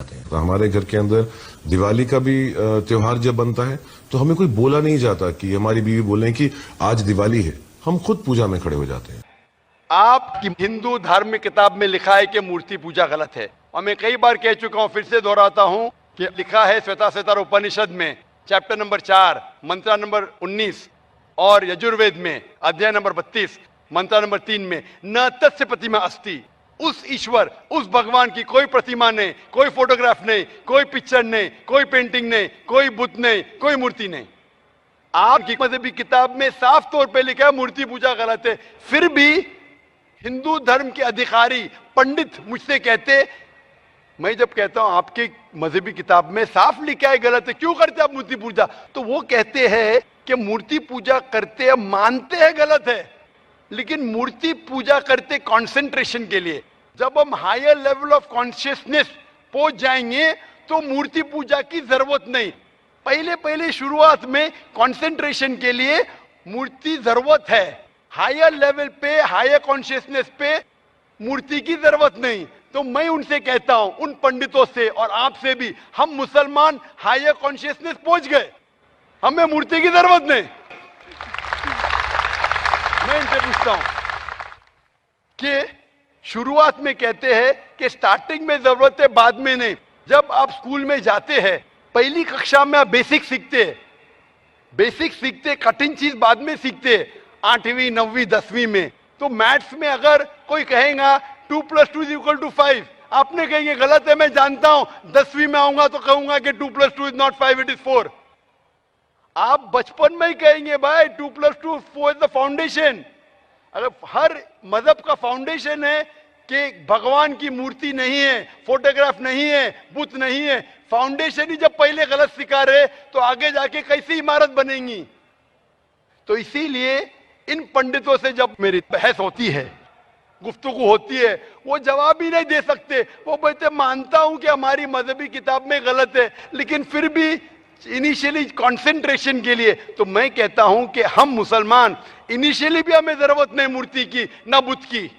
तो हमारे घर के अंदर दिवाली का भी त्योहार जब बनता है तो हमें कोई बोला नहीं जाता कि हमारी बीवी बोले कि आज दिवाली है, हम खुद पूजा में खड़े हो जाते हैं। आपकी हिंदू धार्मिक किताब में लिखा है कि मूर्ति पूजा गलत है, और मैं कई बार कह चुका हूं, फिर से दोहराता हूं कि लिखा है श्वेताश्वेतर उपनिषद में चैप्टर नंबर 4 मंत्र नंबर 19 और यजुर्वेद में अध्याय नंबर 32 मंत्र नंबर 3 में न तस्य प्रतिमा अस्ति, उस ईश्वर उस भगवान की कोई प्रतिमा नहीं, कोई फोटोग्राफ नहीं, कोई पिक्चर नहीं, कोई पेंटिंग नहीं, कोई बुत नहीं, कोई मूर्ति नहीं। आपकी मजहबी किताब में साफ तौर पे लिखा है मूर्ति पूजा गलत है, फिर भी हिंदू धर्म के अधिकारी पंडित मुझसे कहते, मैं जब कहता हूं आपके मजहबी किताब में साफ लिखा है गलत है, क्यों करते आप मूर्ति पूजा, तो वो कहते हैं कि मूर्ति पूजा करते मानते हैं गलत है, लेकिन मूर्ति पूजा करते कंसंट्रेशन के लिए। जब हम हायर लेवल ऑफ कॉन्शियसनेस पहुंच जाएंगे तो मूर्ति पूजा की जरूरत नहीं। पहले पहले शुरुआत में कंसंट्रेशन के लिए मूर्ति जरूरत है, हायर लेवल पे हायर कॉन्शियसनेस पे मूर्ति की जरूरत नहीं। तो मैं उनसे कहता हूं, उन पंडितों से और आपसे भी, हम मुसलमान हायर कॉन्शियसनेस पहुंच गए, हमें मूर्ति की जरूरत नहीं। मैं इनसे पूछता हूं कि शुरुआत में कहते हैं कि स्टार्टिंग में जरूरत है, बाद में नहीं। जब आप स्कूल में जाते हैं, पहली कक्षा में आप बेसिक सीखते, कठिन चीज बाद में सीखते, 8वीं 9वीं 10वीं में। तो मैथ्स में अगर कोई कहेगा 2 + 2 = 5, आपने कहेंगे गलत है, मैं जानता हूं, 10वीं में आऊंगा तो कहूंगा कि 2 + 2 = not 5, it is 4। आप बचपन में ही कहेंगे भाई 2 + 2 4 इज द फाउंडेशन। अगर हर मजहब का फाउंडेशन है कि भगवान की मूर्ति नहीं है, फोटोग्राफ नहीं है, बुत नहीं है, फाउंडेशन ही जब पहले गलत सिखा रहे तो आगे जाके कैसी इमारत बनेगी। तो इसीलिए इन पंडितों से जब मेरी बहस होती है, गुफ्तगू होती है, वो जवाब ही नहीं दे सकते। वो बोलते मानता हूं कि हमारी मजहबी किताब में गलत है, लेकिन फिर भी इनिशियली कंसंट्रेशन के लिए। तो मैं कहता हूं कि हम मुसलमान इनिशियली भी हमें जरूरत नहीं मूर्ति की ना बुत की,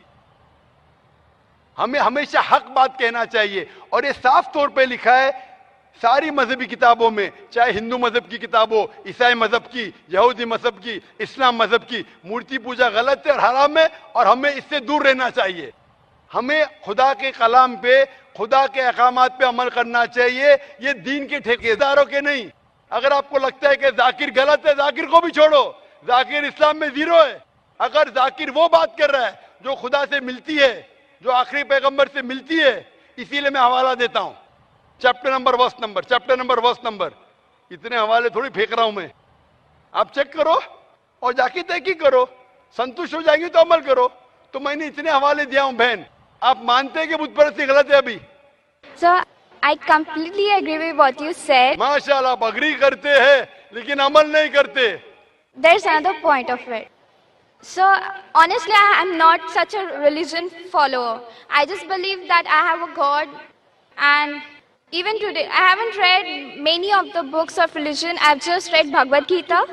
हमें हमेशा हक बात कहना चाहिए। और ये साफ तौर पे लिखा है सारी मजहबी किताबों में, चाहे हिंदू मजहब की किताब हो, ईसाई मजहब की, यहूदी मजहब की, इस्लाम मजहब की, मूर्ति पूजा गलत है और हराम है, और हमें इससे दूर रहना चाहिए। हमें खुदा के कलाम पे, खुदा के अहकामात पे अमल करना चाहिए, ये दीन के ठेकेदारों के नहीं। अगर आपको लगता है कि जाकिर गलत है, जाकिर को भी छोड़ो, जाकिर इस्लाम में 0 है। अगर जाकिर वो बात कर रहा है जो खुदा से मिलती है, जो आखिरी पैगंबर से मिलती है, इसीलिए मैं हवाला देता हूं, चैप्टर नंबर वर्स नंबर। इतने हवाले थोड़ी फेंक रहा हूं मैं, आप चेक करो और जाके तहकीक करो, संतुष्ट हो जाएंगे तो अमल करो। तो मैंने इतने हवाले दिया हूं बहन, आप मानते हैं कि बुत परस्ती गलत है अभी? Sir, I completely agree with what you said. माशाल्लाह, आप अग्री करते हैं लेकिन अमल नहीं करते। There's another point of it. So, honestly, I am not such a religion follower. I just believe that I have a God, and even today, I haven't read many of the books of religion. I've just read Bhagavad Gita,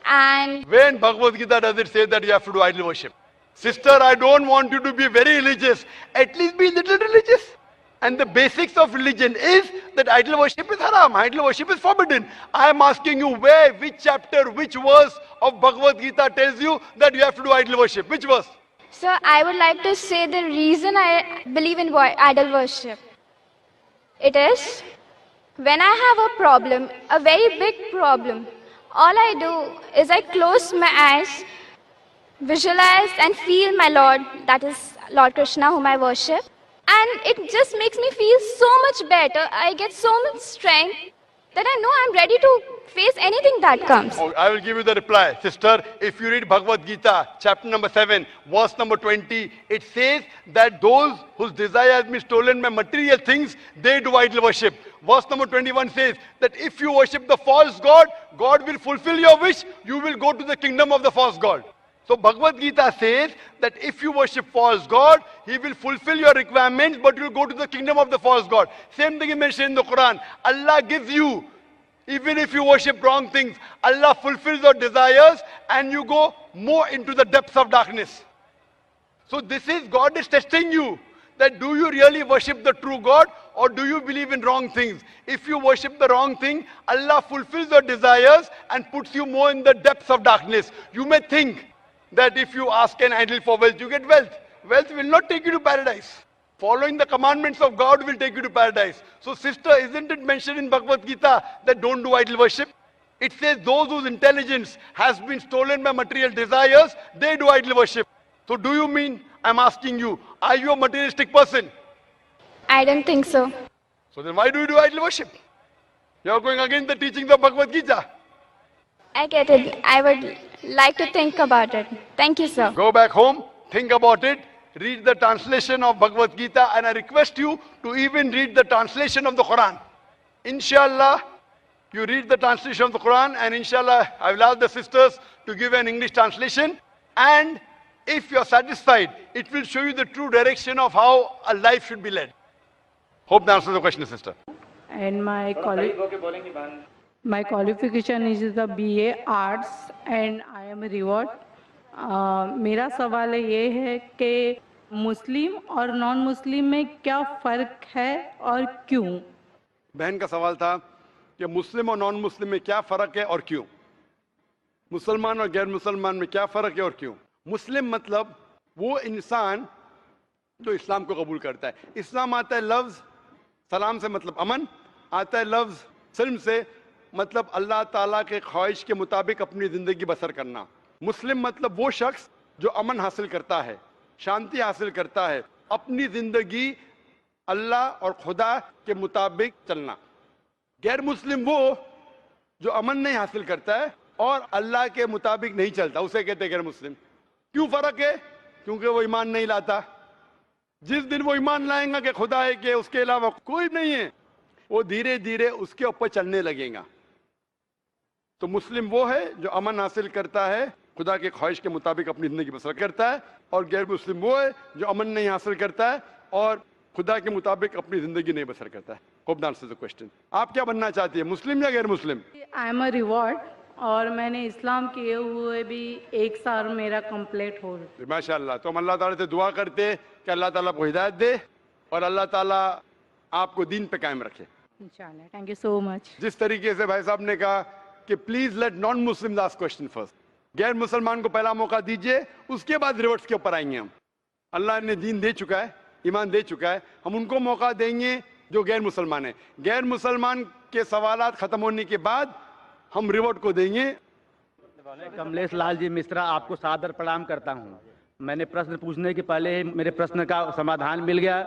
and When Bhagavad Gita does it say that you have to do idol worship? Sister, I don't want you to be very religious. At least be a little religious. And the basics of religion is that idol worship is haram. Idol worship is forbidden. I am asking you where, which chapter, which verse of Bhagavad Gita tells you that you have to do idol worship? Which verse? so I would like to say the reason I believe in idol worship. It is when I have a problem, a very big problem, all I do is I close my eyes, visualize and feel my Lord, that is Lord Krishna whom I worship. And it just makes me feel so much better. I get so much strength that I know I'm ready to face anything that comes. Oh, I will give you the reply. Sister, if you read Bhagavad Gita, chapter number 7, verse number 20, it says that those whose desire has been stolen by material things, they do idol worship. Verse number 21 says that if you worship the false god, God will fulfill your wish, you will go to the kingdom of the false god. So Bhagavad Gita says that if you worship false god, he will fulfill your requirements, but you will go to the kingdom of the false god. Same thing is mentioned in the Quran. Allah gives you, even if you worship wrong things, Allah fulfills your desires and you go more into the depths of darkness. So this is, God is testing you. that do you really worship the true God or do you believe in wrong things? If you worship the wrong thing, Allah fulfills your desires and puts you more in the depths of darkness. You may think that if you ask an idol for wealth, you get wealth. Wealth will not take you to paradise. Following the commandments of God will take you to paradise. So sister, isn't it mentioned in Bhagavad Gita that don't do idol worship? It says those whose intelligence has been stolen by material desires, they do idol worship. So do you mean, I'm asking you, are you a materialistic person? I don't think so. So then why do you do idol worship? You are going against the teachings of Bhagavad Gita. I get it. I would like to think about it. Thank you, sir. Go back home, think about it, read the translation of Bhagavad Gita, and I request you to even read the translation of the Quran. Inshallah, you read the translation of the Quran, and inshallah, I will ask the sisters to give an English translation. And if you're satisfied, it will show you the true direction of how a life should be led. Hope that answers the question, sister. And my qualification is the BA Arts and I am a reward. मेरा सवाल ये है कि मुस्लिम और non Muslim में क्या फ़र्क है और क्यों? बहन का सवाल था कि मुस्लिम और नॉन मुस्लिम में क्या फ़र्क है और क्यों? मुसलमान और गैर मुसलमान में क्या फ़र्क है और क्यों? मुस्लिम मतलब वो इंसान जो इस्लाम को कबूल करता है. इस्लाम आता है लफ्ज़ सलाम से मतलब अमन, आता है लफ्ज़ सिल्म से मतलब अल्लाह ताला के ख्वाहिश के मुताबिक अपनी ज़िंदगी बसर करना. मुस्लिम मतलब वो शख्स जो अमन हासिल करता है, शांति हासिल करता है, अपनी ज़िंदगी अल्लाह और खुदा के मुताबिक चलना. गैर मुस्लिम वो जो अमन नहीं हासिल करता है और अल्लाह के मुताबिक नहीं चलता, उसे कहते हैं गैर मुस्लिम. क्यों फ़र्क है? क्योंकि वो ईमान नहीं लाता. जिस दिन वो ईमान लाएगा कि खुदा है कि उसके अलावा कोई नहीं है, वो धीरे धीरे उसके ऊपर चलने लगेगा. तो मुस्लिम वो है जो अमन हासिल करता है, खुदा के ख्वाहिश के मुताबिक अपनी जिंदगी बसर करता है, और गैर मुस्लिम वो है जो अमन नहीं हासिल करता है और खुदा के मुताबिक अपनी जिंदगी नहीं बसर करता है. Hope that answers the question. आप क्या बनना चाहती है, मुस्लिम या गैर मुस्लिम? आई एम अ रिवॉर्ड और मैंने इस्लाम किए हुए भी 1 साल मेरा कंप्लीट हो. माशाल्लाह. तो हम अल्लाह ताला से दुआ करते हैं कि अल्लाह ताला आपको हिदायत दे और अल्लाह ताला आपको दीन पे कायम रखे. इंशाल्लाह. Thank you so much. जिस तरीके से भाई साहब ने कहा कि please let non Muslim ask question first, गैर मुसलमान को पहला मौका दीजिए, उसके बाद रिवर्ट्स के ऊपर आएंगे हम. अल्लाह ने दीन दे चुका है, ईमान दे चुका है, हम उनको मौका देंगे जो गैर मुसलमान है. गैर मुसलमान के सवालात खत्म होने के बाद हम रिवर्ट को देंगे. कमलेश लाल जी मिश्रा आपको सादर प्रणाम करता हूँ. मैंने प्रश्न पूछने के पहले ही मेरे प्रश्न का समाधान मिल गया.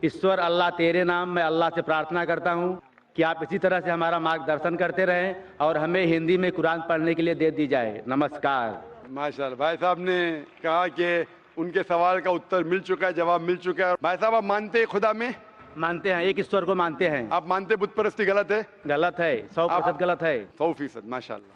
ईश्वर अल्लाह तेरे नाम मैं अल्लाह से प्रार्थना करता हूँ कि आप इसी तरह से हमारा मार्गदर्शन करते रहें और हमें हिंदी में कुरान पढ़ने के लिए दे दी जाए. नमस्कार. माशाल्लाह. भाई साहब ने कहा कि उनके सवाल का उत्तर मिल चुका है, जवाब मिल चुका है. भाई साहब, आप मानते हैं खुदा में? मानते हैं, एक ईश्वर को मानते हैं. आप मानते बुत परस्ती गलत है? गलत है, 100% गलत है. 100%. माशाल्लाह.